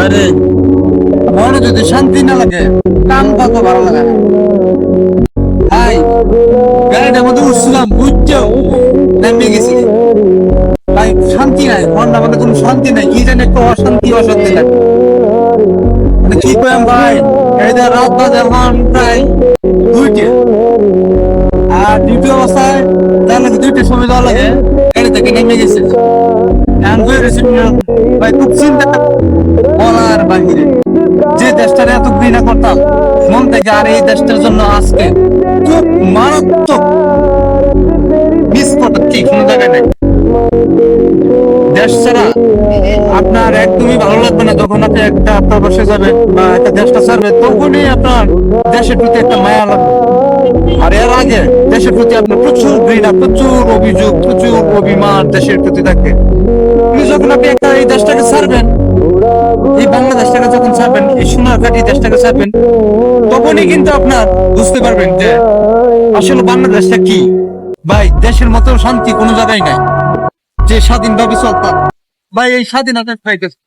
বাইরে মনে যদি শান্তি না লাগে কাম কত ভালো লাগে না। ভাই গাড়িটার মধ্যে উঠছিলাম বুঝছো নেমে গেছি ভাই, শান্তি নাই মনটা, মানে কোনো শান্তি নাই, কি জানি একটা অশান্তি অশান্তি লাগে। মানে কি করেন ভাই, গাড়িতে রাত বাজে এখন প্রায় 2টা, আর ডিউটি অবস্থায় যার লাগে 2টার সময় যাওয়া লাগে, গাড়ি থেকে নেমে গেছে এখন ভাই, খুব চিন্তা বলার বাহিরে। যে দেশটারে এত ঘৃণা করতাম মন থেকে, আর এই দেশটার জন্য আজকে খুব মারাত্মক মিস করতাম, ঠিক কোনো জায়গায় নাই। দেশ ছাড়া আপনার একদমই ভালো লাগবে না, যখন আপনি একটা প্রবাসে যাবেন বা একটা দেশটা ছাড়বেন, তখনই আপনার দেশের প্রতি একটা মায়া লাগবে। আর এর আগে দেশের প্রতি আপনার প্রচুর ঘৃণা, প্রচুর অভিযোগ, প্রচুর অভিমান দেশের প্রতি থাকে। কিন্তু যখন আপনি একটা এই দেশটাকে ছাড়বেন, এই বাংলাদেশটাকে যখন ছাড়বেন, এই সোনার ঘাটি দেশটাকে ছাড়বেন, তখনই কিন্তু আপনার বুঝতে পারবেন যে আসলে বাংলাদেশটা কি। ভাই, দেশের মতো শান্তি কোনো জায়গায় নাই, যে স্বাধীনভাবে চলতাম। ভাই, এই স্বাধীনতা পাইতেছে